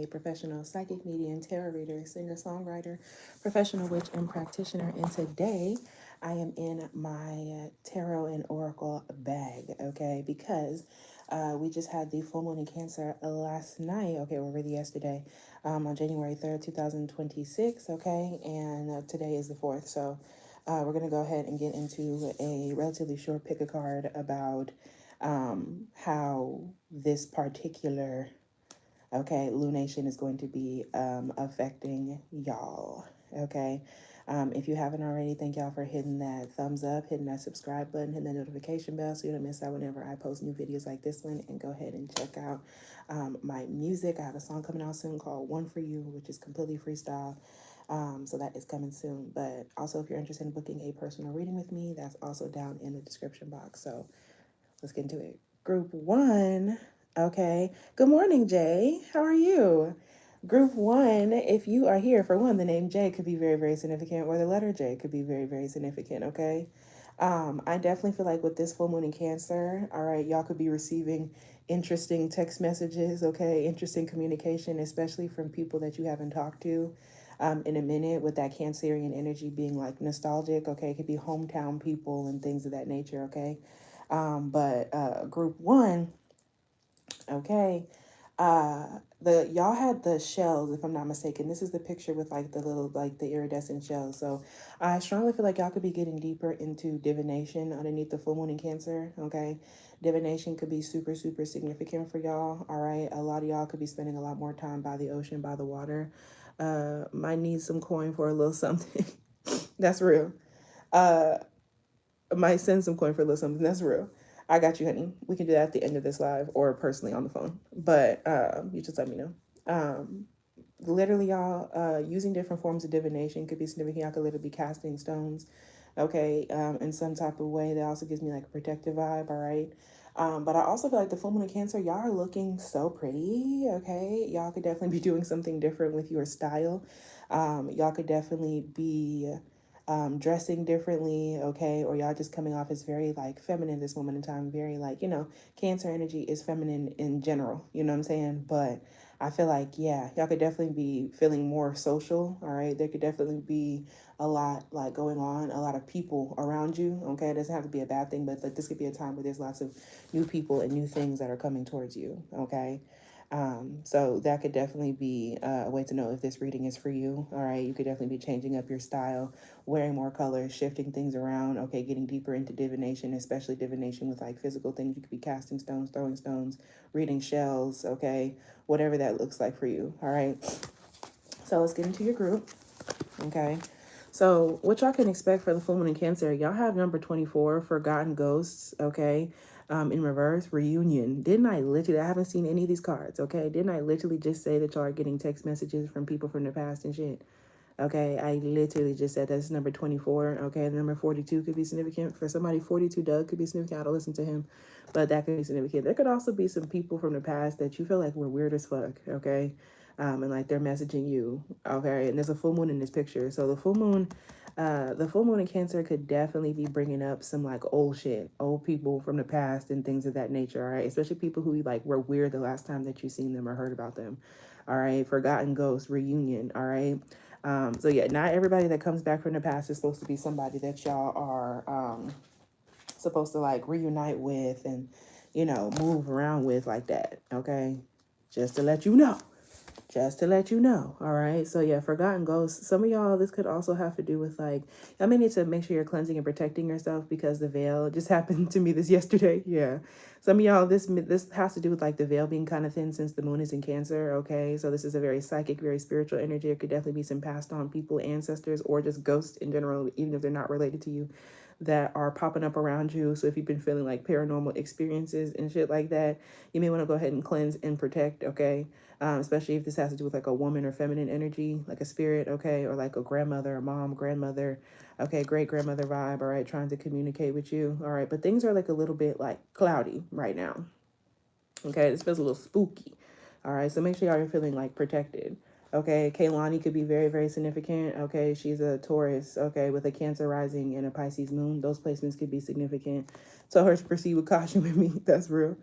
a professional psychic medium, tarot reader, singer, songwriter, professional witch, and practitioner. And today I am in my tarot and oracle bag, okay, because we just had the full moon in Cancer last night, okay, or really yesterday, on January 3rd, 2026, okay, and today is the 4th. So we're going to go ahead and get into a relatively short pick a card about how this particular lunation is going to be affecting y'all. Okay. If you haven't already, thank y'all for hitting that thumbs up, hitting that subscribe button, hitting that notification bell so you don't miss out whenever I post new videos like this one. And go ahead and check out my music. I have a song coming out soon called One For You, which is completely freestyle. So that is coming soon. But also, if you're interested in booking a personal reading with me, that's also down in the description box. So let's get into it. Group 1. Okay. Good morning, Jay. How are you? Group 1, if you are here, for one, the name J could be very, very significant, or the letter J could be very, very significant, okay? I definitely feel like with this full moon in Cancer, all right, y'all could be receiving interesting text messages, okay? Interesting communication, especially from people that you haven't talked to in a minute, with that Cancerian energy being like nostalgic, okay? It could be hometown people and things of that nature, okay? But group 1, okay, the y'all had the shells, if I'm not mistaken. This is the picture with like the little, like the iridescent shells. So I strongly feel like y'all could be getting deeper into divination underneath the full moon in Cancer, okay? Divination could be super, super significant for y'all, all right? A lot of y'all could be spending a lot more time by the ocean, by the water. Might need some coin for a little something. That's real. Might send some coin for a little something. That's real. I got you, honey. We can do that at the end of this live or personally on the phone. But you just let me know. Literally, y'all, using different forms of divination could be significant. Y'all could literally be casting stones, okay, in some type of way. That also gives me like a protective vibe, all right? But I also feel like the full moon in Cancer, y'all are looking so pretty, okay? Y'all could definitely be doing something different with your style. Y'all could definitely be dressing differently, okay? Or y'all just coming off as very like feminine this moment in time, very like, Cancer energy is feminine in general, you know what I'm saying? But I feel like, yeah, y'all could definitely be feeling more social, all right? There could definitely be a lot like going on, a lot of people around you, okay? It doesn't have to be a bad thing, but like, this could be a time where there's lots of new people and new things that are coming towards you, okay? So that could definitely be a way to know if this reading is for you. All right, you could definitely be changing up your style, wearing more colors, shifting things around. Okay, getting deeper into divination, especially divination with like physical things. You could be casting stones, throwing stones, reading shells. Okay, whatever that looks like for you. All right. So let's get into your group. Okay. So what y'all can expect for the full moon in Cancer, y'all have number 24, Forgotten Ghosts, okay? In reverse, Reunion. Didn't I literally, I haven't seen any of these cards, okay? Didn't I literally just say that y'all are getting text messages from people from the past and shit? Okay, I literally just said that's number 24, okay? The number 42 could be significant. For somebody, 42 Doug could be significant. I don't listen to him, but that could be significant. There could also be some people from the past that you feel like were weird as fuck, okay? And like they're messaging you, okay? And there's a full moon in this picture. So the full moon in Cancer could definitely be bringing up some like old shit, old people from the past and things of that nature, all right? Especially people who like were weird the last time that you seen them or heard about them, all right? Forgotten Ghost, Reunion, all right? So yeah, not everybody that comes back from the past is supposed to be somebody that y'all are supposed to like reunite with and, move around with like that, okay? Just to let you know. Just to let you know, all right? So yeah, Forgotten Ghosts. Some of y'all, this could also have to do with like, I may need to make sure you're cleansing and protecting yourself because the veil just happened to me this yesterday. Yeah. Some of y'all, this has to do with like the veil being kind of thin since the moon is in Cancer, okay? So this is a very psychic, very spiritual energy. It could definitely be some passed on people, ancestors, or just ghosts in general, even if they're not related to you, that are popping up around you. So if you've been feeling like paranormal experiences and shit like that, you may want to go ahead and cleanse and protect, okay? Especially if this has to do with like a woman or feminine energy, like a spirit, okay, or like a grandmother, a mom, grandmother, okay, great grandmother vibe, all right, trying to communicate with you, all right, but things are like a little bit like cloudy right now, okay, this feels a little spooky, all right, so make sure y'all are feeling like protected, okay. Kaylani could be very, very significant, okay, she's a Taurus, okay, with a Cancer rising and a Pisces moon. Those placements could be significant, so her to proceed with caution with me. That's real.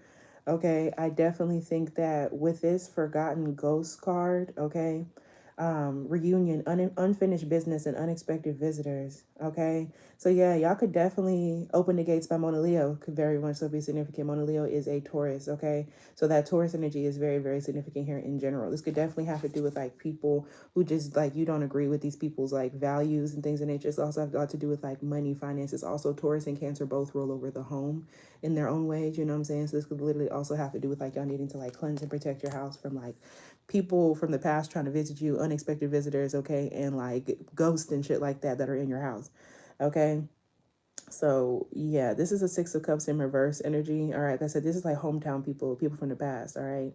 Okay, I definitely think that with this forgotten ghost card, okay, reunion, unfinished business, and unexpected visitors. Okay, so yeah, y'all could definitely open the gates by Mona Leo. Could very much so be significant. Mona Leo is a Taurus. Okay, so that Taurus energy is very, very significant here in general. This could definitely have to do with like people who just like you don't agree with these people's like values and things of nature. It's also have a lot to do with like money, finances. Also, Taurus and Cancer both rule over the home in their own ways. You know what I'm saying? So this could literally also have to do with like y'all needing to like cleanse and protect your house from like people from the past trying to visit you, unexpected visitors, okay, and like ghosts and shit like that that are in your house, okay. So yeah, this is a Six of Cups in reverse energy. All right, like I said, this is like hometown people, people from the past. All right.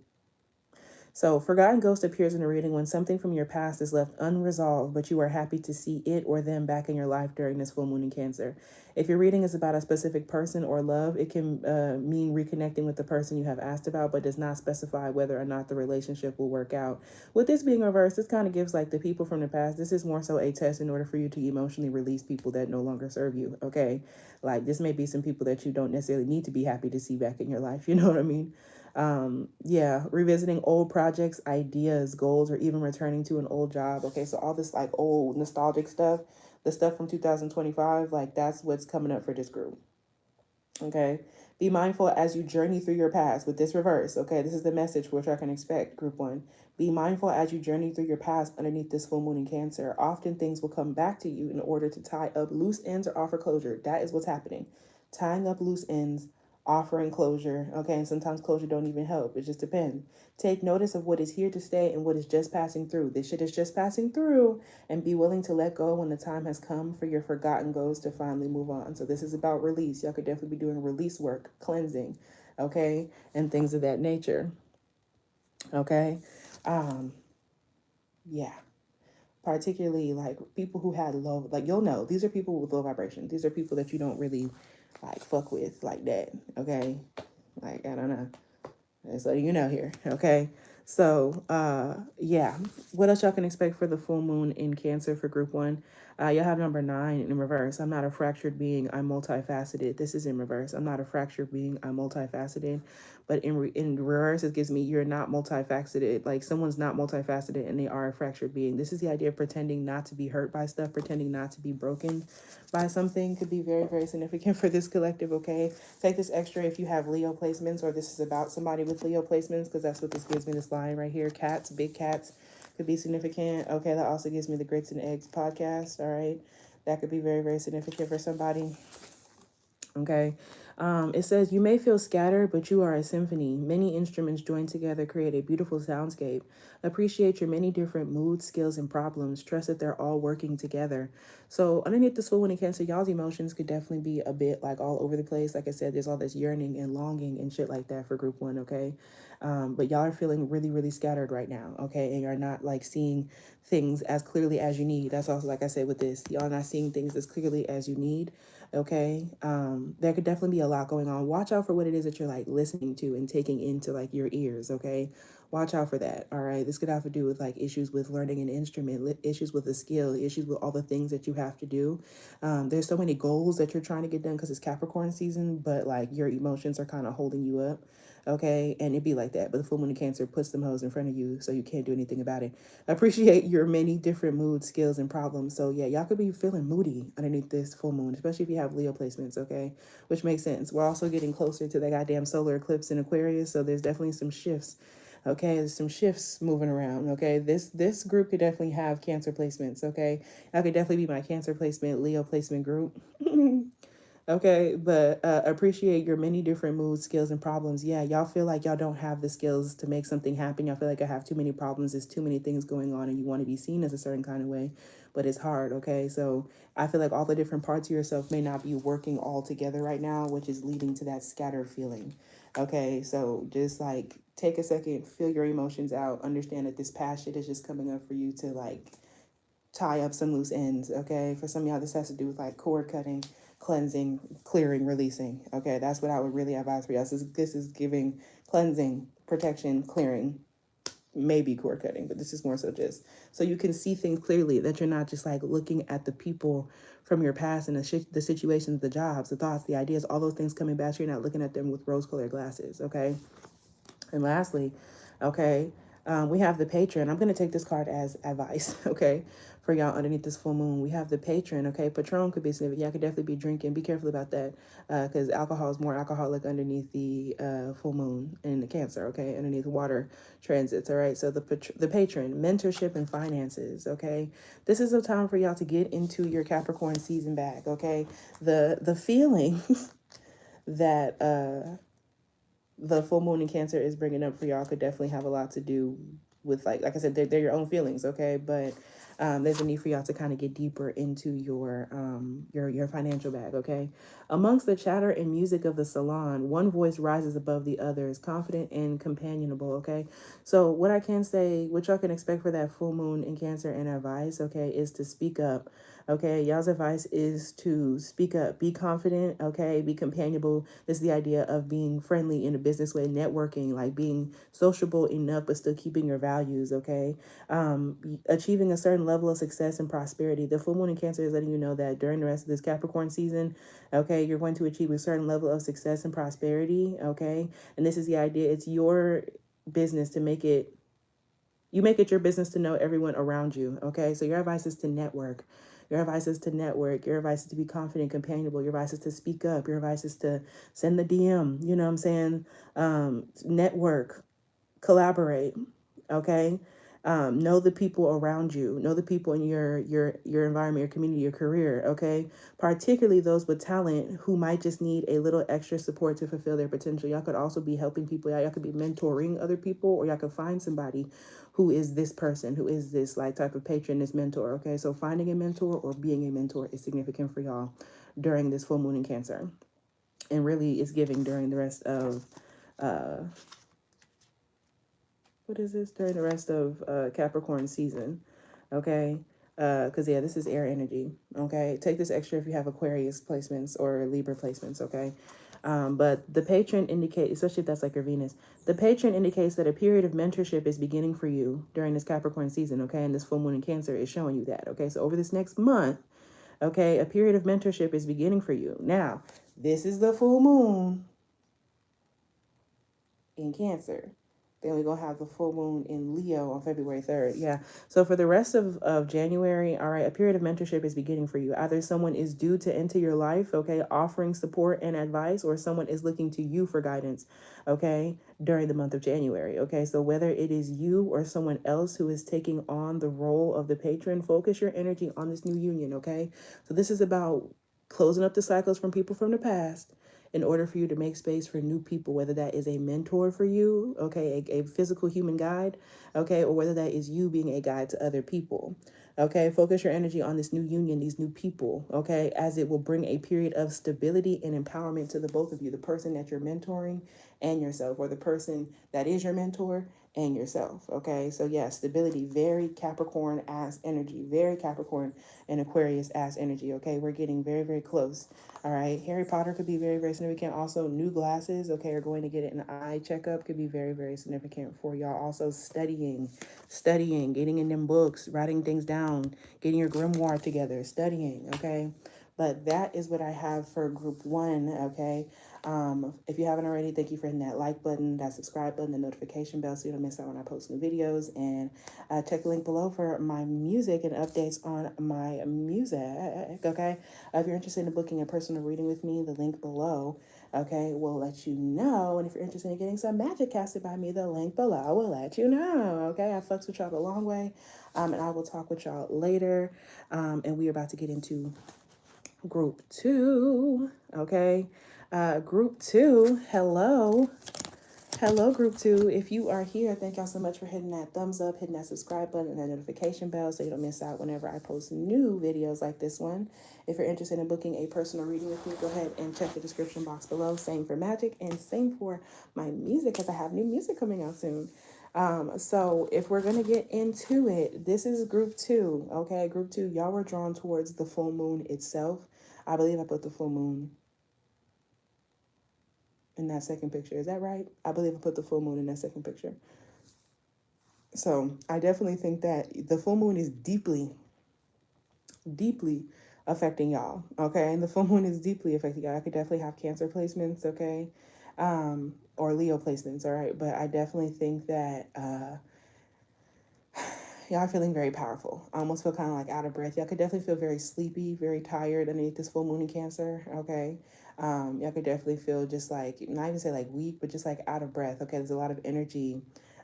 So, forgotten ghost appears in a reading when something from your past is left unresolved, but you are happy to see it or them back in your life during this full moon in Cancer. If your reading is about a specific person or love, it can mean reconnecting with the person you have asked about, but does not specify whether or not the relationship will work out. With this being reversed, this kind of gives like the people from the past, this is more so a test in order for you to emotionally release people that no longer serve you, okay? Like, this may be some people that you don't necessarily need to be happy to see back in your life, you know what I mean? Yeah, revisiting old projects, ideas, goals, or even returning to an old job. Okay, so all this like old nostalgic stuff, the stuff from 2025, like that's what's coming up for this group. Okay, be mindful as you journey through your past with this reverse. Okay, this is the message for which I can expect, group one. Be mindful as you journey through your past underneath this full moon in Cancer. Often things will come back to you in order to tie up loose ends or offer closure. That is what's happening. Tying up loose ends, offering closure. Okay, and sometimes closure don't even help. It just depends. Take notice of what is here to stay and what is just passing through. This shit is just passing through, and be willing to let go when the time has come for your forgotten goals to finally move on. So this is about release. Y'all could definitely be doing release work, cleansing, okay, and things of that nature. Okay. Um, yeah. Particularly like people who had low, like you'll know these are people with low vibration. These are people that you don't really like fuck with like that. Okay. Like I don't know. So you know here, okay? So yeah. What else y'all can expect for the full moon in Cancer for group one? You'll have number 9 in reverse. I'm not a fractured being, I'm multifaceted. This is in reverse. I'm not a fractured being, I'm multifaceted. But in reverse, it gives me you're not multifaceted. Like someone's not multifaceted and they are a fractured being. This is the idea of pretending not to be hurt by stuff, pretending not to be broken by something could be very, very significant for this collective, okay? Take this extra if you have Leo placements or this is about somebody with Leo placements because that's what this gives me, this line right here. Cats, big cats could be significant. Okay, that also gives me the Grits and Eggs podcast, all right? That could be very, very significant for somebody. Okay. It says, you may feel scattered, but you are a symphony. Many instruments joined together create a beautiful soundscape. Appreciate your many different moods, skills, and problems. Trust that they're all working together. So underneath this full moon in Cancer, y'all's emotions could definitely be a bit like all over the place. Like I said, there's all this yearning and longing and shit like that for group one, okay? But y'all are feeling really, really scattered right now, okay? And you're not like seeing things as clearly as you need. That's also, like I said, with this, y'all not seeing things as clearly as you need. Okay. There could definitely be a lot going on. Watch out for what it is that you're like listening to and taking into like your ears. Okay. Watch out for that. All right. This could have to do with like issues with learning an instrument, issues with a skill, issues with all the things that you have to do. There's so many goals that you're trying to get done because it's Capricorn season, but like your emotions are kind of holding you up. Okay. And it'd be like that. But the full moon in Cancer puts them hoes in front of you so you can't do anything about it. Appreciate your many different moods, skills, and problems. So yeah, y'all could be feeling moody underneath this full moon, especially if you have Leo placements, okay? Which makes sense. We're also getting closer to the goddamn solar eclipse in Aquarius, so there's definitely some shifts. Okay, there's some shifts moving around. Okay, this group could definitely have Cancer placements. Okay, I could definitely be my Cancer placement, Leo placement group. Okay, but appreciate your many different moods, skills, and problems. Yeah, y'all feel like y'all don't have the skills to make something happen. Y'all feel like I have too many problems. There's too many things going on, and you want to be seen as a certain kind of way, but it's hard. Okay, so I feel like all the different parts of yourself may not be working all together right now, which is leading to that scattered feeling. Okay, so just like take a second, feel your emotions out, understand that this past shit is just coming up for you to like tie up some loose ends, okay? For some of y'all, this has to do with like cord cutting, cleansing, clearing, releasing, okay? That's what I would really advise for y'all. This is giving cleansing, protection, clearing, maybe cord cutting, but this is more so just so you can see things clearly, that you're not just like looking at the people from your past and the situations, the jobs, the thoughts, the ideas, all those things coming back. So you're not looking at them with rose-colored glasses, okay? And lastly, okay, we have the patron. I'm going to take this card as advice, okay, for y'all underneath this full moon. We have the patron, okay. Patron could be significant. Y'all could definitely be drinking. Be careful about that, because alcohol is more alcoholic underneath the full moon and the Cancer, okay, underneath water transits, all right. So the patron, mentorship and finances, okay. This is a time for y'all to get into your Capricorn season back, okay. The feeling that the full moon in Cancer is bringing up for y'all could definitely have a lot to do with, like I said, they're your own feelings, okay? But there's a need for y'all to kind of get deeper into your financial bag, okay? Amongst the chatter and music of the salon, one voice rises above the others, confident and companionable, okay? So what I can say, what y'all can expect for that full moon in Cancer and advice, okay, is to speak up. Okay, y'all's advice is to speak up, be confident, okay, be companionable. This is the idea of being friendly in a business way, networking, like being sociable enough, but still keeping your values, okay. Achieving a certain level of success and prosperity. The full moon in Cancer is letting you know that during the rest of this Capricorn season, okay, you're going to achieve a certain level of success and prosperity, okay. And this is the idea, it's your business to make it, you make it your business to know everyone around you, okay? So your advice is to network. Your advice is to network. Your advice is to be confident, companionable. Your advice is to speak up. Your advice is to send the DM, you know what I'm saying? Network, collaborate, okay? Know the people around you. Know the people in your environment, your community, your career, okay? Particularly those with talent who might just need a little extra support to fulfill their potential. Y'all could also be helping people. Y'all could be mentoring other people, or y'all could find somebody who is this person, who is this like type of patron, this mentor, okay? So finding a mentor or being a mentor is significant for y'all during this full moon in Cancer. And really is giving during the rest of what is this, during the rest of Capricorn season, okay? Because yeah, this is air energy, okay? Take this extra if you have Aquarius placements or Libra placements, okay? But the patron indicates, especially if that's like your Venus, the patron indicates that a period of mentorship is beginning for you during this Capricorn season, okay? And this full moon in Cancer is showing you that, okay? So over this next month, okay, a period of mentorship is beginning for you. Now, this is the full moon in Cancer. Then we're going to have the full moon in Leo on February 3rd. Yeah. So for the rest of January, all right, a period of mentorship is beginning for you. Either someone is due to enter your life, okay, offering support and advice, or someone is looking to you for guidance, okay, during the month of January, okay? So whether it is you or someone else who is taking on the role of the patron, focus your energy on this new union, okay? So this is about closing up the cycles from people from the past in order for you to make space for new people, whether that is a mentor for you, okay, a physical human guide, okay, or whether that is you being a guide to other people, okay. Focus your energy on this new union, these new people, okay, as it will bring a period of stability and empowerment to the both of you, the person that you're mentoring and yourself, or the person that is your mentor and yourself, okay. So yeah, stability, very Capricorn ass energy, very Capricorn and Aquarius ass energy, okay. We're getting very, very close. All right, Harry Potter could be very, very significant. Also, new glasses, okay, or going to get an eye checkup could be very, very significant for y'all. Also, studying, getting in them books, writing things down, getting your grimoire together, studying, okay. But that is what I have for group one, okay. If you haven't already, thank you for hitting that like button, that subscribe button, the notification bell so you don't miss out when I post new videos. And check the link below for my music and updates on my music, okay. If you're interested in booking a personal reading with me, the link below, okay, will let you know. And if you're interested in getting some magic casted by me, the link below will let you know, okay. I fucks with y'all the long way, and I will talk with y'all later. And we are about to get into group two, okay. Group two, hello, group two. If you are here, thank y'all so much for hitting that thumbs up, hitting that subscribe button, and that notification bell so you don't miss out whenever I post new videos like this one. If you're interested in booking a personal reading with me, go ahead and check the description box below. Same for magic and same for my music, because I have new music coming out soon. So if we're going to get into it, this is group two, okay? Group two, y'all were drawn towards the full moon itself. I believe I put the full moon in that second picture. Is that right? I believe I put the full moon in that second picture. So I definitely think that the full moon is deeply, deeply affecting y'all. Okay. And the full moon is deeply affecting y'all. I could definitely have Cancer placements. Okay. Or Leo placements. All right. But I definitely think that, y'all are feeling very powerful. I almost feel kind of like out of breath. Y'all could definitely feel very sleepy, very tired underneath this full moon in Cancer. Okay. Y'all could definitely feel just like, not even say like weak, but just like out of breath. Okay. There's a lot of energy.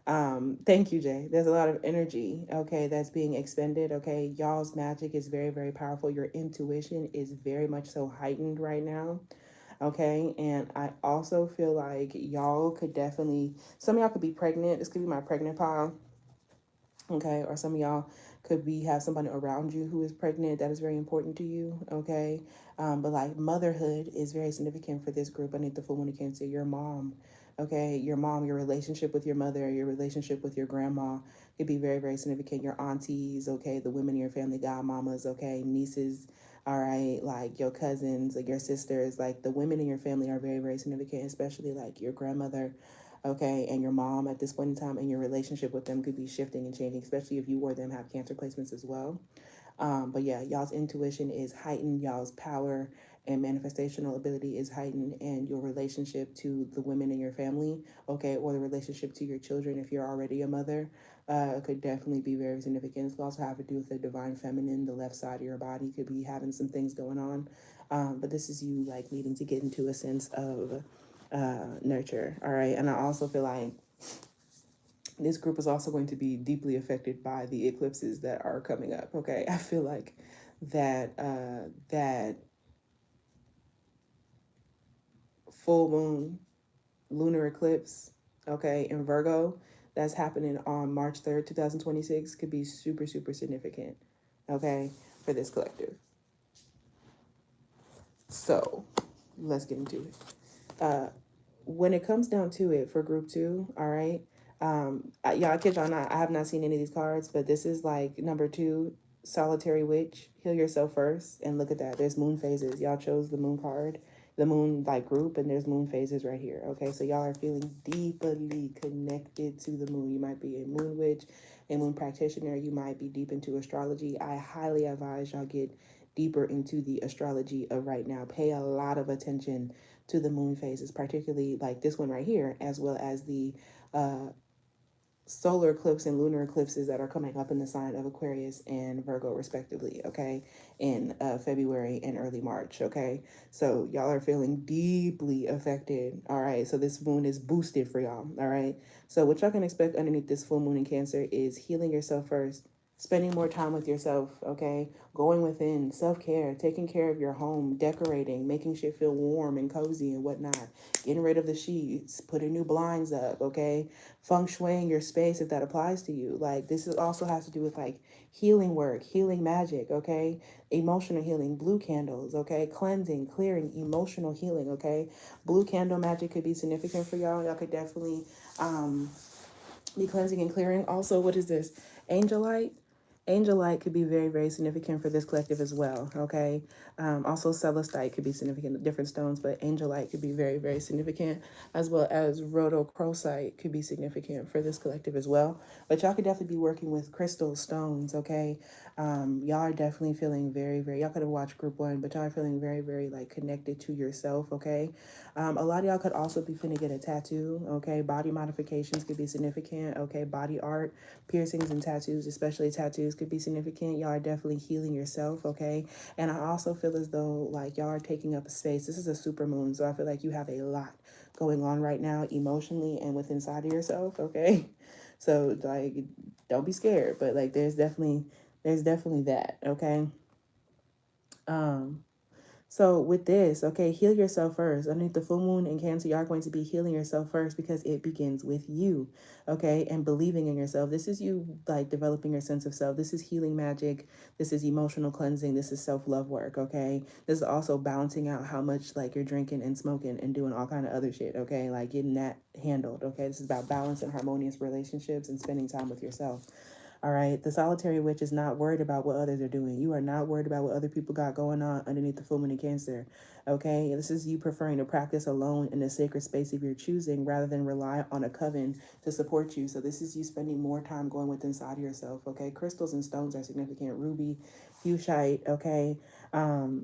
Thank you, Jay. There's a lot of energy, okay, that's being expended. Okay. Y'all's magic is very, very powerful. Your intuition is very much so heightened right now. Okay. And I also feel like y'all could definitely, some of y'all could be pregnant. This could be my pregnant pile. Okay, or some of y'all could be have somebody around you who is pregnant that is very important to you. Okay, but like motherhood is very significant for this group. I need the full moon of Cancer. Your mom, okay, your mom, your relationship with your mother, your relationship with your grandma could be very, very significant. Your aunties, okay, the women in your family, godmamas, okay, nieces, all right, like your cousins, like your sisters, like the women in your family are very, very significant, especially like your grandmother, okay, and your mom at this point in time, and your relationship with them could be shifting and changing, especially if you or them have Cancer placements as well. But yeah, y'all's intuition is heightened, y'all's power and manifestational ability is heightened, and your relationship to the women in your family, okay, or the relationship to your children if you're already a mother, could definitely be very significant. It could also have to do with the divine feminine. The left side of your body could be having some things going on. But this is you like needing to get into a sense of nurture. All right. And I also feel like this group is also going to be deeply affected by the eclipses that are coming up. Okay. I feel like that full moon lunar eclipse, okay, in Virgo, that's happening on March 3rd, 2026, could be super, super significant, okay, for this collective. So let's get into it. When it comes down to it for group two, all right, y'all, I kid y'all not, I have not seen any of these cards, but this is like number two, Solitary Witch, heal yourself first. And look at that, there's moon phases. Y'all chose the moon card, the moon like group, and there's moon phases right here. Okay, so y'all are feeling deeply connected to the moon. You might be a moon witch, a moon practitioner. You might be deep into astrology. I highly advise y'all get deeper into the astrology of right now. Pay a lot of attention to the moon phases, particularly like this one right here, as well as the uh, solar eclipse and lunar eclipses that are coming up in the sign of Aquarius and Virgo, respectively, okay, in February and early March, okay? So y'all are feeling deeply affected, all right? So this moon is boosted for y'all, all right? So what y'all can expect underneath this full moon in Cancer is healing yourself first, spending more time with yourself, okay? Going within, self-care, taking care of your home, decorating, making shit feel warm and cozy and whatnot, getting rid of the sheets, putting new blinds up, okay? Feng shuiing your space if that applies to you. Like this is also has to do with like healing work, healing magic, okay? Emotional healing, blue candles, okay? Cleansing, clearing, emotional healing, okay? Blue candle magic could be significant for y'all. Y'all could definitely be cleansing and clearing. Also, what is this? Angelite. Angelite could be very, very significant for this collective as well, okay? Also, celestite could be significant, different stones, but angelite could be very, very significant, as well as rhodochrosite could be significant for this collective as well. But y'all could definitely be working with crystal stones, okay? Y'all are definitely feeling very, very, y'all could have watched group one, but y'all are feeling very, very like connected to yourself, okay? A lot of y'all could also be finna get a tattoo, okay? Body modifications could be significant, okay? Body art, piercings and tattoos, especially tattoos, could be significant. Y'all are definitely healing yourself, okay? And I also feel as though like y'all are taking up a space. This is a super moon, so I feel like you have a lot going on right now emotionally and with inside of yourself, okay? So like don't be scared, but like there's definitely that, okay? Um so with this, okay, heal yourself first. Underneath the full moon in Cancer, you are going to be healing yourself first because it begins with you, okay, and believing in yourself. This is you like developing your sense of self. This is healing magic. This is emotional cleansing. This is self-love work, okay? This is also balancing out how much like you're drinking and smoking and doing all kind of other shit, okay? Like getting that handled, okay? This is about balance and harmonious relationships and spending time with yourself. All right. The solitary witch is not worried about what others are doing. You are not worried about what other people got going on underneath the full moon in Cancer. Okay. This is you preferring to practice alone in a sacred space of your choosing rather than rely on a coven to support you. So this is you spending more time going within inside of yourself. Okay. Crystals and stones are significant. Ruby, fuchsite. Okay.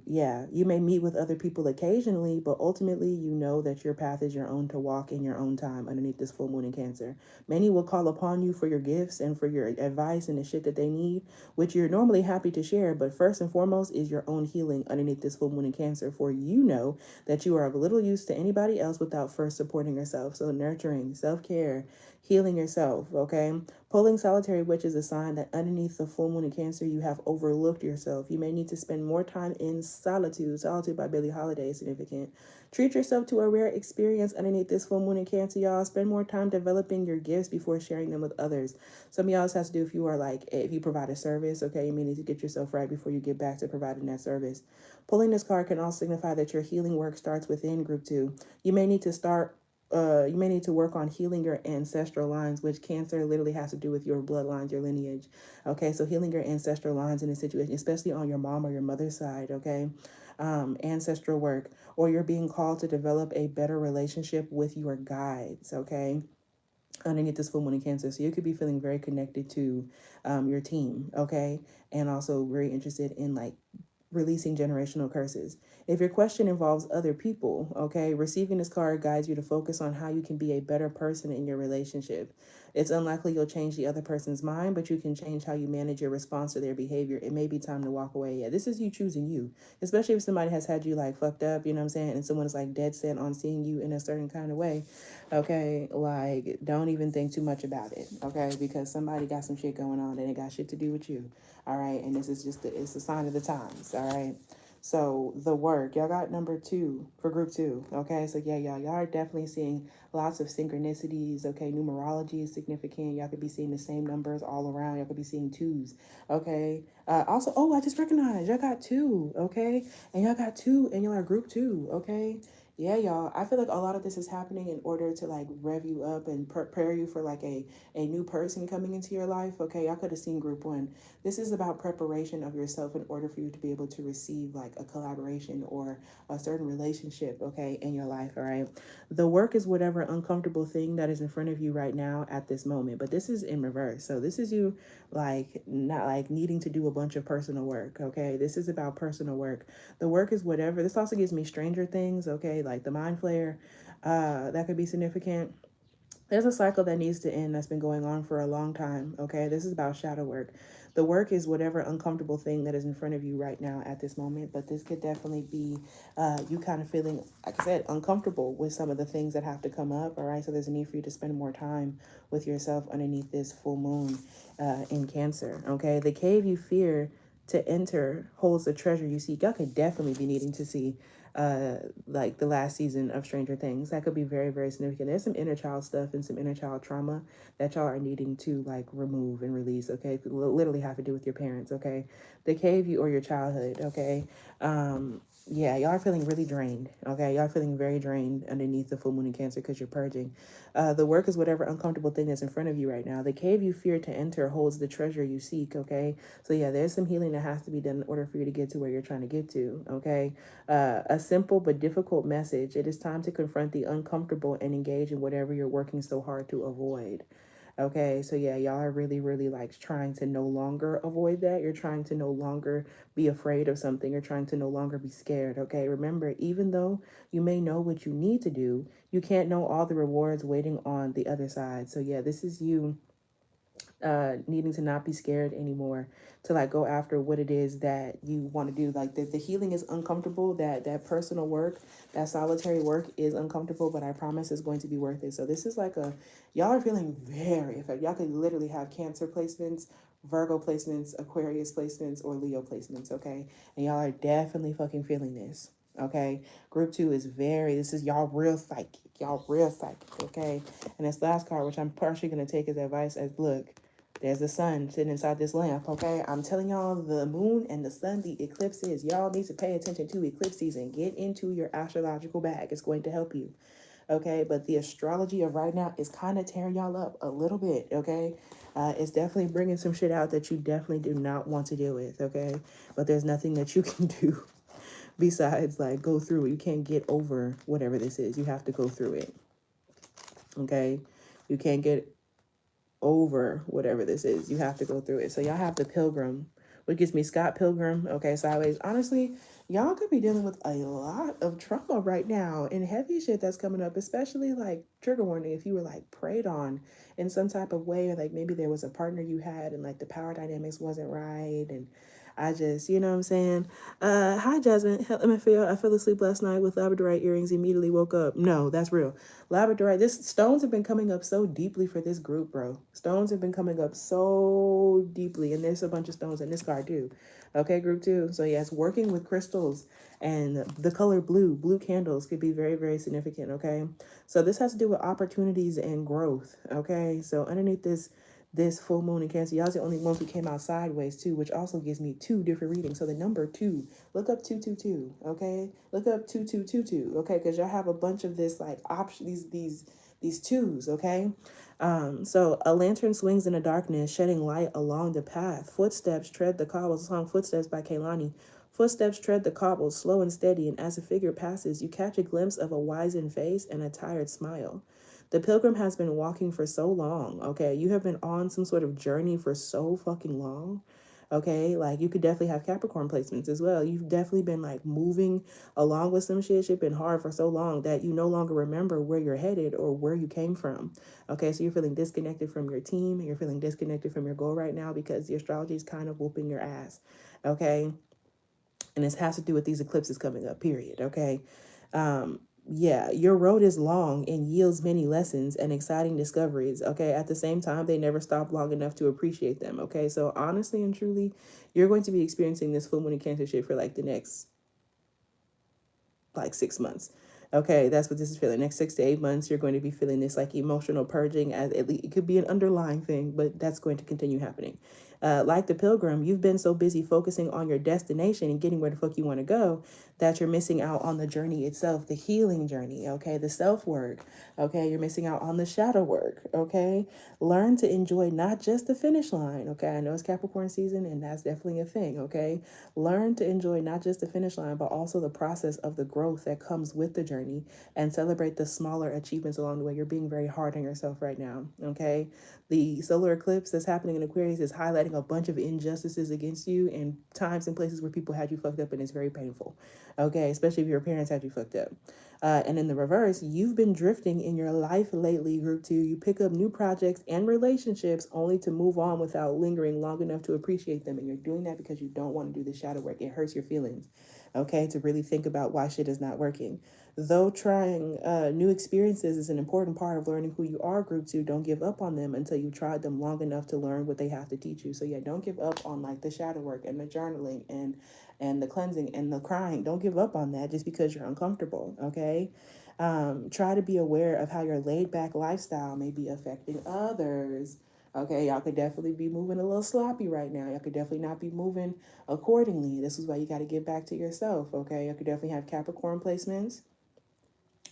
Yeah, you may meet with other people occasionally, but ultimately you know that your path is your own to walk in your own time underneath this full moon in Cancer. Many will call upon you for your gifts and for your advice and the shit that they need, which you're normally happy to share. But first and foremost is your own healing underneath this full moon in Cancer. For you know that you are of little use to anybody else without first supporting yourself. So nurturing, self-care, healing yourself, okay? Pulling solitary witch is a sign that underneath the full moon in Cancer, you have overlooked yourself. You may need to spend more time in solitude. Solitude by Billie Holiday is significant. Treat yourself to a rare experience underneath this full moon in Cancer, y'all. Spend more time developing your gifts before sharing them with others. Some of y'all has to do if you are like, if you provide a service, okay, you may need to get yourself right before you get back to providing that service. Pulling this card can also signify that your healing work starts within group 2. You may need to start you may need to work on healing your ancestral lines, which Cancer literally has to do with your bloodlines, your lineage. Okay, so healing your ancestral lines in a situation, especially on your mom or your mother's side, okay? Ancestral work, or you're being called to develop a better relationship with your guides, okay? Underneath this full moon in Cancer. So you could be feeling very connected to your team, okay? And also very interested in like releasing generational curses. If your question involves other people, okay, receiving this card guides you to focus on how you can be a better person in your relationship. It's unlikely you'll change the other person's mind, but you can change how you manage your response to their behavior. It may be time to walk away. Yeah, this is you choosing you, especially if somebody has had you like fucked up, you know what I'm saying? And someone's like dead set on seeing you in a certain kind of way. Okay, like don't even think too much about it, okay? Because somebody got some shit going on that ain't got shit to do with you. All right, and this is just it's a sign of the times. All right, so the work, y'all got number 2 for group 2. Okay, so yeah, y'all are definitely seeing lots of synchronicities. Okay, numerology is significant. Y'all could be seeing the same numbers all around. Y'all could be seeing 2s. Okay, also, oh, I just recognized y'all got 2. Okay, and y'all got 2 and y'all are group 2. Okay, yeah, y'all. I feel like a lot of this is happening in order to like rev you up and prepare you for like a new person coming into your life. Okay, I could have seen group 1. This is about preparation of yourself in order for you to be able to receive like a collaboration or a certain relationship, okay, in your life. All right. The work is whatever uncomfortable thing that is in front of you right now at this moment, but this is in reverse. So this is you like not like needing to do a bunch of personal work. Okay, this is about personal work. The work is whatever. This also gives me Stranger Things. Okay, like the mind flare, that could be significant. There's a cycle that needs to end that's been going on for a long time. Okay, this is about shadow work. The work is whatever uncomfortable thing that is in front of you right now at this moment, but this could definitely be you kind of feeling, like I said, uncomfortable with some of the things that have to come up. All right, so there's a need for you to spend more time with yourself underneath this full moon in Cancer. Okay, the cave you fear to enter holds the treasure you seek. Y'all could definitely be needing to see like the last season of Stranger Things. That could be very, very significant. There's some inner child stuff and some inner child trauma that y'all are needing to like remove and release. Okay, it could literally have to do with your parents. Okay, the cave you or your childhood. Okay, yeah, y'all are feeling really drained. Okay, y'all are feeling very drained underneath the full moon in Cancer because you're purging. The work is whatever uncomfortable thing that's in front of you right now. The cave you fear to enter holds the treasure you seek. Okay, so yeah, there's some healing that has to be done in order for you to get to where you're trying to get to. Okay, a simple but difficult message. It is time to confront the uncomfortable and engage in whatever you're working so hard to avoid. Okay, so yeah, y'all are really, really like trying to no longer avoid that. You're trying to no longer be afraid of something. You're trying to no longer be scared. Okay, remember, even though you may know what you need to do, you can't know all the rewards waiting on the other side. So yeah, this is you needing to not be scared anymore to like go after what it is that you want to do. Like the healing is uncomfortable, that personal work, that solitary work is uncomfortable, but I promise it's going to be worth it. So this is like a, y'all are feeling very effective. Y'all could literally have Cancer placements, Virgo placements, Aquarius placements, or Leo placements, okay? And y'all are definitely fucking feeling this. Okay, group 2 is very, this is y'all real psychic, okay? And this last card, which I'm partially going to take as advice, as look, there's the sun sitting inside this lamp, okay? I'm telling y'all, the moon and the sun, the eclipses, y'all need to pay attention to eclipse season. Get into your astrological bag. It's going to help you, okay? But the astrology of right now is kind of tearing y'all up a little bit, okay? It's definitely bringing some shit out that you definitely do not want to deal with, okay? But there's nothing that you can do besides like go through it. You can't get over whatever this is. You have to go through it, okay? You can't get over whatever this is. You have to go through it. So y'all have the Pilgrim, which gives me Scott Pilgrim, okay, sideways. Honestly, y'all could be dealing with a lot of trauma right now and heavy shit that's coming up, especially like trigger warning if you were like preyed on in some type of way, or like maybe there was a partner you had and like the power dynamics wasn't right. And I just, you know what I'm saying? Hi Jasmine. I fell asleep last night with labradorite earrings, immediately woke up. No, that's real. Labradorite, this stones have been coming up so deeply for this group, bro. Stones have been coming up so deeply, and there's a bunch of stones in this card too. Okay, group 2. So yes, working with crystals and the color blue candles could be very, very significant. Okay, so this has to do with opportunities and growth. Okay, so underneath this full moon in Cancer, y'all's the only ones who came out sideways too, which also gives me 2 different readings. So the number 2, look up 222, okay? Look up 2222, okay? Because y'all have a bunch of this like option, these twos, okay? So a lantern swings in the darkness, shedding light along the path. Footsteps tread the cobbles. Song Footsteps by Kaylani. Footsteps tread the cobbles, slow and steady, and as a figure passes, you catch a glimpse of a wizened face and a tired smile. The pilgrim has been walking for so long, okay? You have been on some sort of journey for so fucking long, okay? Like, you could definitely have Capricorn placements as well. You've definitely been, like, moving along with some shit. Shit been hard for so long that you no longer remember where you're headed or where you came from, okay? So you're feeling disconnected from your team. You're feeling disconnected from your goal right now because the astrology is kind of whooping your ass, okay? And this has to do with these eclipses coming up, period, okay? Yeah, your road is long and yields many lessons and exciting discoveries, okay? At the same time, they never stop long enough to appreciate them, okay? So honestly and truly, you're going to be experiencing this full moon in Cancer shit for like the next like 6 months. Okay, that's what this is feeling. Next 6 to 8 months, you're going to be feeling this like emotional purging. As it could be an underlying thing, but that's going to continue happening. Like the pilgrim, you've been so busy focusing on your destination and getting where the fuck you want to go that you're missing out on the journey itself, the healing journey, okay, the self work, okay, you're missing out on the shadow work, okay. Learn to enjoy not just the finish line, okay. I know it's Capricorn season and that's definitely a thing, okay. Learn to enjoy not just the finish line, but also the process of the growth that comes with the journey and celebrate the smaller achievements along the way. You're being very hard on yourself right now, okay? The solar eclipse that's happening in Aquarius is highlighting a bunch of injustices against you and times and places where people had you fucked up, and it's very painful, okay? Especially if your parents had you fucked up. And in the reverse, you've been drifting in your life lately, group 2. You pick up new projects and relationships only to move on without lingering long enough to appreciate them. And you're doing that because you don't want to do the shadow work. It hurts your feelings, okay, to really think about why shit is not working. Though trying new experiences is an important part of learning who you are, group 2, don't give up on them until you've tried them long enough to learn what they have to teach you. So yeah, don't give up on like the shadow work and the journaling and the cleansing and the crying. Don't give up on that just because you're uncomfortable, okay? Try to be aware of how your laid back lifestyle may be affecting others. Okay, y'all could definitely be moving a little sloppy right now. Y'all could definitely not be moving accordingly. This is why you got to get back to yourself, okay? Y'all could definitely have Capricorn placements,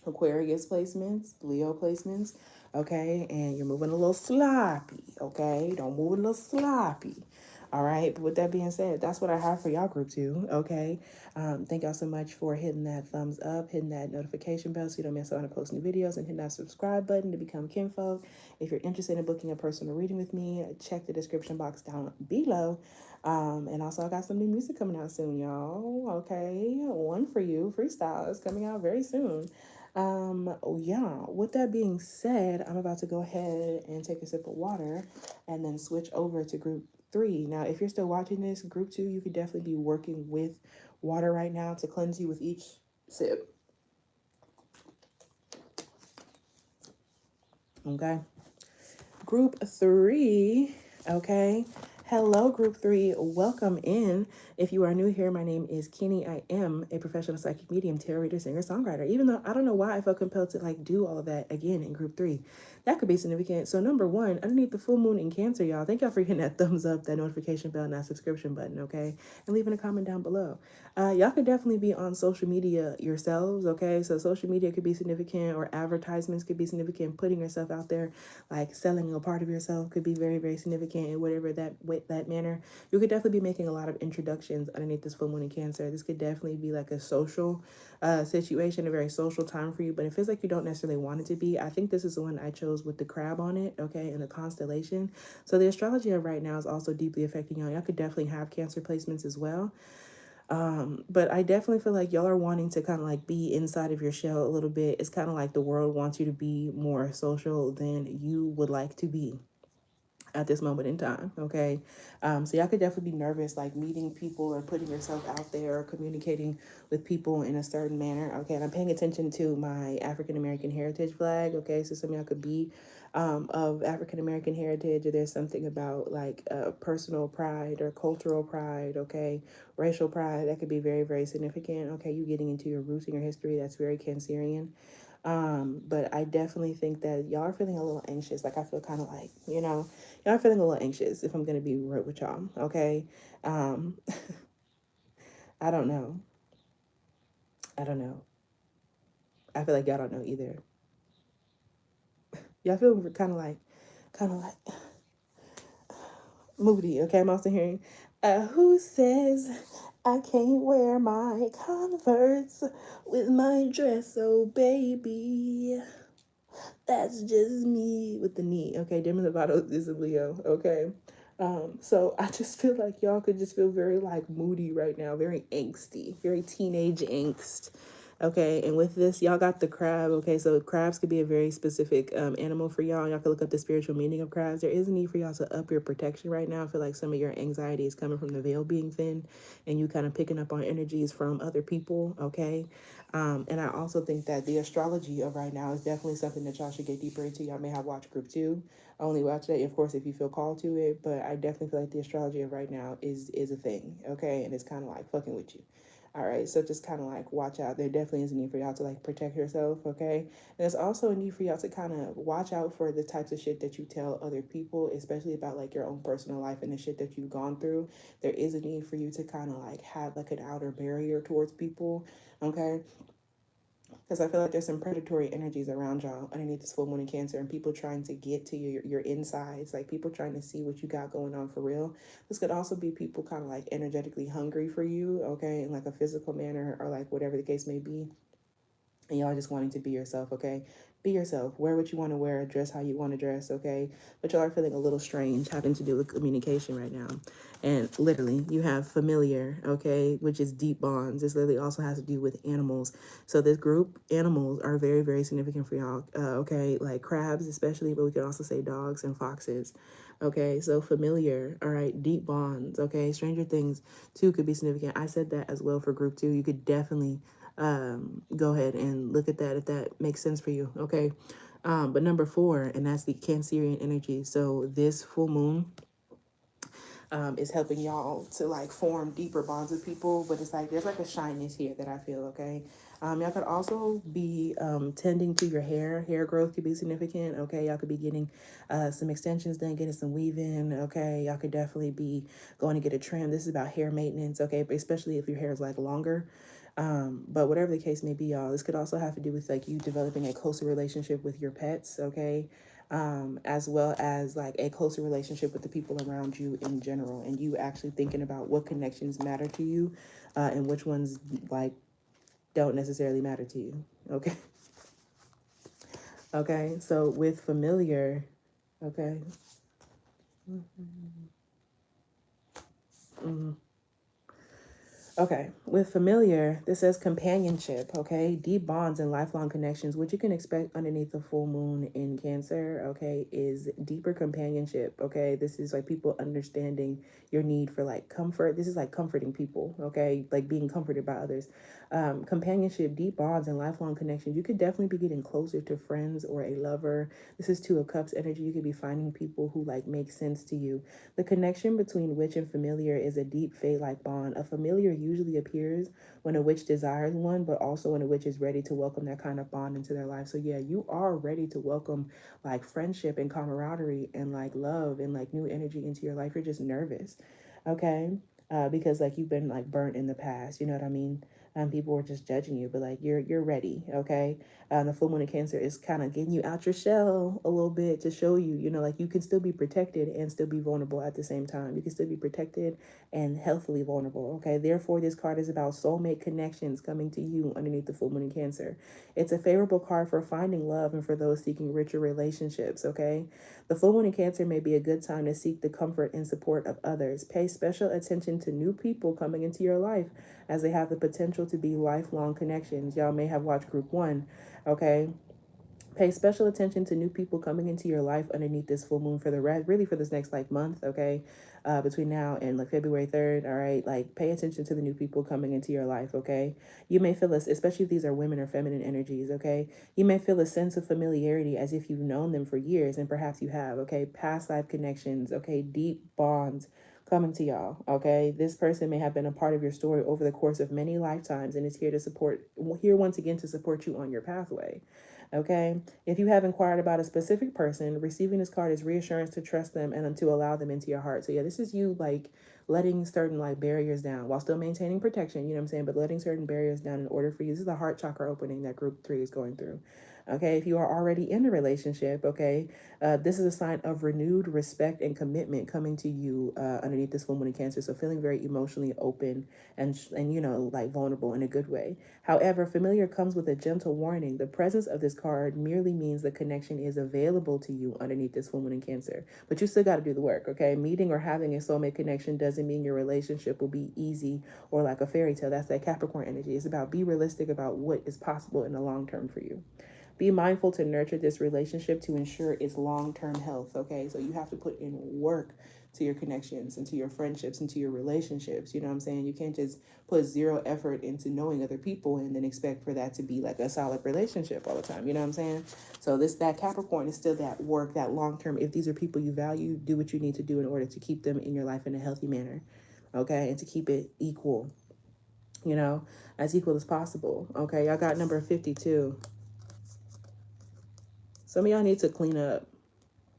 Aquarius placements, Leo placements, okay? And you're moving a little sloppy, okay? Don't move a little sloppy. All right, but with that being said, that's what I have for y'all group 2, okay? Thank y'all so much for hitting that thumbs up, hitting that notification bell so you don't miss out on post new videos, and hitting that subscribe button to become kinfolk. If you're interested in booking a personal reading with me, check the description box down below. And also I got some new music coming out soon, y'all, okay? One for you, freestyle, is coming out very soon. Yeah, with that being said, I'm about to go ahead and take a sip of water and then switch over to group 3. Now, if you're still watching this, group 2, you could definitely be working with water right now to cleanse you with each sip. Okay. Group 3, okay, Hello, Group 3. Welcome in. If you are new here, my name is Kinny. I am a professional psychic medium, tarot reader, singer, songwriter. Even though I don't know why I felt compelled to do all of that again in Group 3. That could be significant. So number one, underneath the full moon in Cancer, y'all, thank y'all for hitting that thumbs up, that notification bell, and that subscription button, okay? And leaving a comment down below. Y'all could definitely be on social media yourselves, okay? So social media could be significant, or advertisements could be significant. Putting yourself out there, like selling a part of yourself, could be very, very significant in whatever that manner. You could definitely be making a lot of introductions underneath this full moon in Cancer. This could definitely be like a social situation, a very social time for you, but it feels like you don't necessarily want it to be. I think this is the one I chose with the crab on it, okay, and the constellation. So the astrology of right now is also deeply affecting y'all. Y'all could definitely have Cancer placements as well. But I definitely feel like y'all are wanting to kind of like be inside of your shell a little bit. It's kind of like the world wants you to be more social than you would like to be at this moment in time, okay? So y'all could definitely be nervous, like meeting people or putting yourself out there or communicating with people in a certain manner, okay? And I'm paying attention to my African American heritage flag, okay? So some of y'all could be of African American heritage, or there's something about like personal pride or cultural pride, okay? Racial pride, that could be very, very significant, okay? You getting into your roots and your history, that's very Cancerian. But I definitely think that y'all are feeling a little anxious. Like I feel kind of like, y'all are feeling a little anxious, if I'm going to be real with y'all. Okay. Um, I don't know. I don't know. I feel like y'all don't know either. Y'all feel kind of like moody. Okay. I'm also hearing, who says I can't wear my Converse with my dress? Oh, baby. That's just me with the knee. Okay, Demi Lovato is a Leo. Okay. So I just feel like y'all could just feel very like moody right now, very angsty, very teenage angst. Okay, and with this, y'all got the crab. Okay, so crabs could be a very specific animal for y'all. Y'all could look up the spiritual meaning of crabs. There is a need for y'all to up your protection right now. I feel like some of your anxiety is coming from the veil being thin and you kind of picking up on energies from other people. Okay, and I also think that the astrology of right now is definitely something that y'all should get deeper into. Y'all may have watched Group 2. I only watch that, of course, if you feel called to it. But I definitely feel like the astrology of right now is a thing, okay? And it's kind of like fucking with you. All right, so just kind of like watch out. There definitely is a need for y'all to like protect yourself, okay? And there's also a need for y'all to kind of watch out for the types of shit that you tell other people, especially about like your own personal life and the shit that you've gone through. There is a need for you to kind of like have like an outer barrier towards people, okay? Because I feel like there's some predatory energies around y'all underneath this full moon in Cancer, and people trying to get to your insides, like people trying to see what you got going on for real. This could also be people kind of like energetically hungry for you, okay, in like a physical manner or like whatever the case may be. And y'all just wanting to be yourself, okay? Be yourself. Wear what you want to wear. Dress how you want to dress, okay? But y'all are feeling a little strange, having to do with communication right now. And literally, you have familiar, okay, which is deep bonds. This literally also has to do with animals. So this group, animals, are very, very significant for y'all, okay? Like crabs especially, but we can also say dogs and foxes. Okay, so familiar, all right, deep bonds, okay? Stranger things, too, could be significant. I said that as well for group 2. You could definitely go ahead and look at that if that makes sense for you, okay? But number 4, and that's the Cancerian energy. So this full moon is helping y'all to like form deeper bonds with people, but it's like there's like a shyness here that I feel, okay? Y'all could also be tending to your hair. Hair growth could be significant, okay? Y'all could be getting some extensions done, getting some weave-in, okay? Y'all could definitely be going to get a trim. This is about hair maintenance, okay? But especially if your hair is like longer. But whatever the case may be, y'all, this could also have to do with like you developing a closer relationship with your pets, okay? As well as like a closer relationship with the people around you in general, and you actually thinking about what connections matter to you, and which ones like don't necessarily matter to you. Okay. Okay. So with familiar, okay. Mm-hmm. Okay, with familiar, this says companionship, okay? Deep bonds and lifelong connections. What you can expect underneath the full moon in Cancer, okay, is deeper companionship, okay? This is like people understanding your need for like comfort. This is like comforting people, okay? Like being comforted by others. Companionship, deep bonds, and lifelong connections. You could definitely be getting closer to friends or a lover. This is Two of Cups energy. You could be finding people who like make sense to you. The connection between witch and familiar is a deep fate-like bond. A familiar usually appears when a witch desires one, but also when a witch is ready to welcome that kind of bond into their life. So yeah, you are ready to welcome like friendship and camaraderie and like love and like new energy into your life. You're just nervous, okay? Because like you've been like burnt in the past. You know what I mean? People were just judging you, but like you're ready, okay? The full moon in Cancer is kind of getting you out your shell a little bit to show you, you know, like you can still be protected and still be vulnerable at the same time. You can still be protected and healthily vulnerable, okay? Therefore, this card is about soulmate connections coming to you underneath the full moon in Cancer. It's a favorable card for finding love and for those seeking richer relationships, okay? The full moon in Cancer may be a good time to seek the comfort and support of others. Pay special attention to new people coming into your life as they have the potential to be lifelong connections. Y'all may have watched Group One, okay? Pay special attention to new people coming into your life underneath this full moon for the rest, really for this next like month, okay? Between now and like February 3rd, all right? Like pay attention to the new people coming into your life, okay? You may feel this, especially if these are women or feminine energies, okay? You may feel a sense of familiarity as if you've known them for years, and perhaps you have, okay? Past life connections, okay? Deep bonds coming to y'all, okay? This person may have been a part of your story over the course of many lifetimes and is here to support, here once again to support you on your pathway. Okay, if you have inquired about a specific person, receiving this card is reassurance to trust them and to allow them into your heart. So yeah, this is you like letting certain like barriers down while still maintaining protection, you know what I'm saying, but letting certain barriers down in order for you. This is the heart chakra opening that group 3 is going through. Okay, if you are already in a relationship, okay, this is a sign of renewed respect and commitment coming to you underneath this full moon in Cancer. So feeling very emotionally open and you know like vulnerable in a good way. However, familiar comes with a gentle warning. The presence of this card merely means the connection is available to you underneath this full moon in Cancer, but you still got to do the work. Okay, meeting or having a soulmate connection doesn't mean your relationship will be easy or like a fairy tale. That's that Capricorn energy. It's about be realistic about what is possible in the long term for you. Be mindful to nurture this relationship to ensure its long-term health, okay? So you have to put in work to your connections and to your friendships and to your relationships. You know what I'm saying? You can't just put zero effort into knowing other people and then expect for that to be like a solid relationship all the time. You know what I'm saying? So that Capricorn is still that work, that long-term. If these are people you value, do what you need to do in order to keep them in your life in a healthy manner, okay? And to keep it equal, you know, as equal as possible, okay? Y'all got number 52. Some of y'all need to clean up,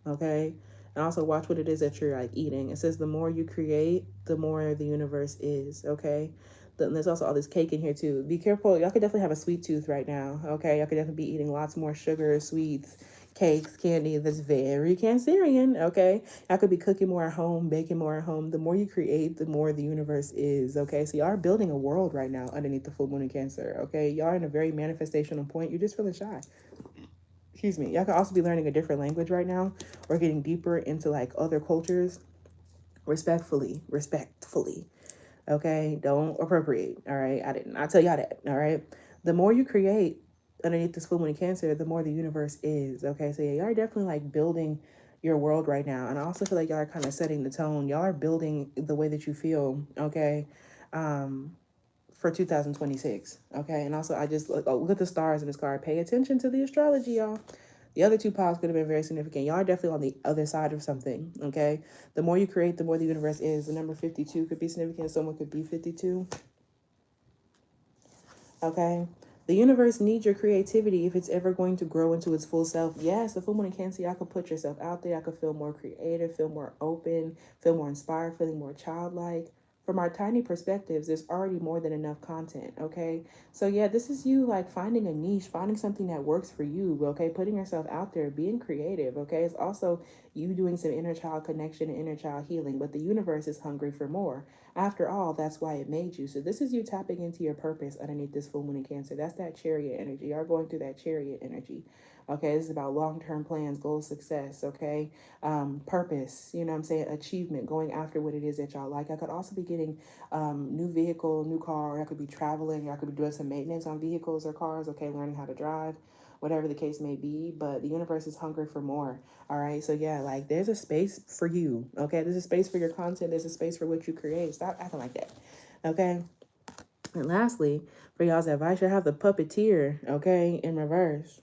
okay? And also watch what it is that you're like eating. It says the more you create, the more the universe is, okay? Then there's also all this cake in here too. Be careful. Y'all could definitely have a sweet tooth right now, okay? Y'all could definitely be eating lots more sugar, sweets, cakes, candy. That's very Cancerian, okay? Y'all could be cooking more at home, baking more at home. The more you create, the more the universe is, okay? So y'all are building a world right now underneath the full moon in Cancer, okay? Y'all are in a very manifestational point. You're just feeling shy. Excuse me. Y'all could also be learning a different language right now or getting deeper into like other cultures respectfully. Okay, don't appropriate. All right, I didn't. I tell y'all that. All right, the more you create underneath this full moon in Cancer, the more the universe is. Okay, so yeah, y'all are definitely like building your world right now, and I also feel like y'all are kind of setting the tone. Y'all are building the way that you feel. Okay, for 2026. Okay, and also I just look at the stars in this card. Pay attention to the astrology, y'all. The other two piles could have been very significant. Y'all are definitely on the other side of something, okay? The more you create, the more the universe is. The number 52 could be significant. Someone could be 52, okay? The universe needs your creativity if it's ever going to grow into its full self. Yes, the full moon in Cancer, y'all could put yourself out there. I could feel more creative, feel more open, feel more inspired, feeling more childlike. From our tiny perspectives, there's already more than enough content, okay? So yeah, this is you like finding a niche, finding something that works for you, okay? Putting yourself out there, being creative, okay? It's also You doing some inner child connection and inner child healing, but the universe is hungry for more. After all, that's why it made you. So this is you tapping into your purpose underneath this full moon in Cancer. That's that chariot energy. You're going through that chariot energy. Okay, this is about long-term plans, goals, success. Okay, purpose. You know what I'm saying? Achievement, going after what it is that y'all like. I could also be getting new vehicle, new car. I could be traveling. I could be doing some maintenance on vehicles or cars. Okay, learning how to drive, whatever the case may be. But the universe is hungry for more. All right, so yeah, like there's a space for you. Okay, there's a space for your content. There's a space for what you create. Stop acting like that. Okay. And lastly, for y'all's advice, you have the puppeteer, okay, in reverse.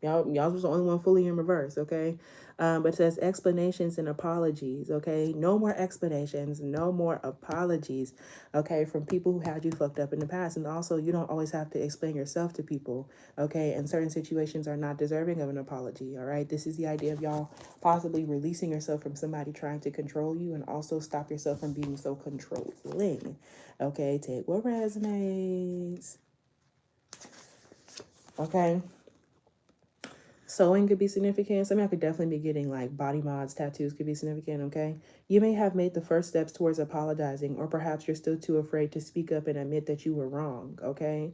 Y'all was the only one fully in reverse, okay? But it says explanations and apologies, okay? No more explanations, no more apologies, okay, from people who had you fucked up in the past. And also, you don't always have to explain yourself to people, okay? And certain situations are not deserving of an apology, all right? This is the idea of y'all possibly releasing yourself from somebody trying to control you and also stop yourself from being so controlling, okay? Take what resonates, okay? Sewing could be significant. Some of y'all could definitely be getting like body mods, tattoos could be significant, okay? You may have made the first steps towards apologizing, or perhaps you're still too afraid to speak up and admit that you were wrong, okay?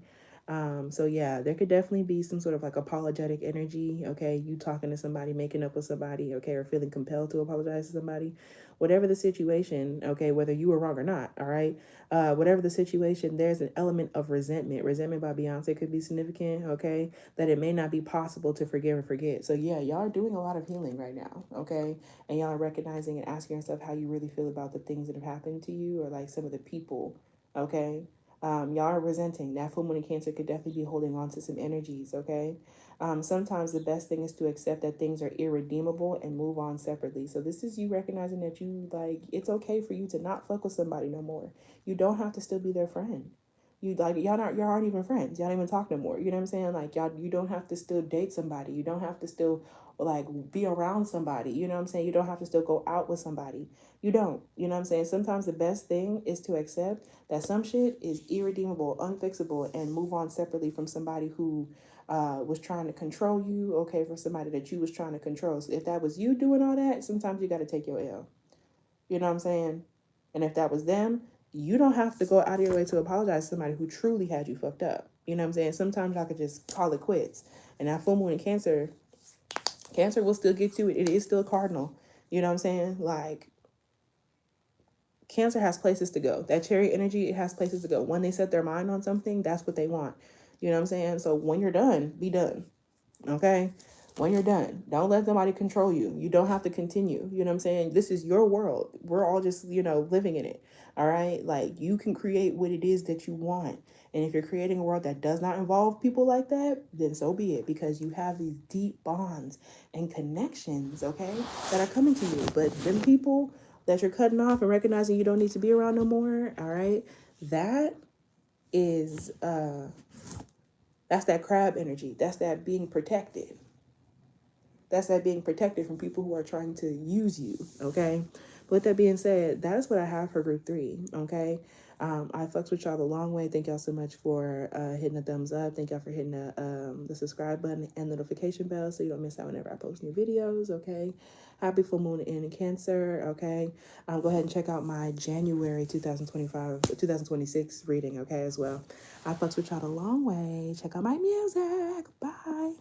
So yeah, there could definitely be some sort of like apologetic energy, okay? You talking to somebody, making up with somebody, okay, or feeling compelled to apologize to somebody. Whatever the situation, okay, whether you were wrong or not, all right? Whatever the situation, there's an element of resentment. Resentment by Beyonce could be significant, okay? That it may not be possible to forgive and forget. So yeah, y'all are doing a lot of healing right now, okay? And y'all are recognizing and asking yourself how you really feel about the things that have happened to you, or like some of the people, okay? Y'all are resenting. That full moon in Cancer could definitely be holding on to some energies, okay? Sometimes the best thing is to accept that things are irredeemable and move on separately. So this is you recognizing that you like, it's okay for you to not fuck with somebody no more. You don't have to still be their friend. You like y'all aren't even friends. Y'all don't even talk no more. You know what I'm saying? Like y'all, you don't have to still date somebody. You don't have to still like be around somebody. You know what I'm saying? You don't have to still go out with somebody. You don't. You know what I'm saying? Sometimes the best thing is to accept that some shit is irredeemable, unfixable, and move on separately from somebody who was trying to control you, okay, for somebody that you was trying to control. So if that was you doing all that, sometimes you got to take your L. You know what I'm saying? And if that was them, you don't have to go out of your way to apologize to somebody who truly had you fucked up. You know what I'm saying? Sometimes y'all could just call it quits. And that full moon in Cancer, Cancer will still get you. It is still cardinal. You know what I'm saying? Like, Cancer has places to go. That cherry energy, it has places to go. When they set their mind on something, that's what they want. You know what I'm saying? So when you're done, be done. Okay? When you're done, don't let somebody control you. You don't have to continue. You know what I'm saying? This is your world. We're all just, living in it. All right? Like, you can create what it is that you want. And if you're creating a world that does not involve people like that, then so be it, because you have these deep bonds and connections, okay, that are coming to you. But them people that you're cutting off and recognizing you don't need to be around no more, all right, that is that's that crab energy. That's that being protected. That's that being protected from people who are trying to use you, okay? But with that being said, that is what I have for group 3, okay? I fucks with y'all the long way. Thank y'all so much for hitting the thumbs up. Thank y'all for hitting the subscribe button and notification bell so you don't miss out whenever I post new videos, okay? Happy full moon in Cancer, okay? Go ahead and check out my January 2026 reading, okay, as well. I fucks with y'all the long way. Check out my music. Bye.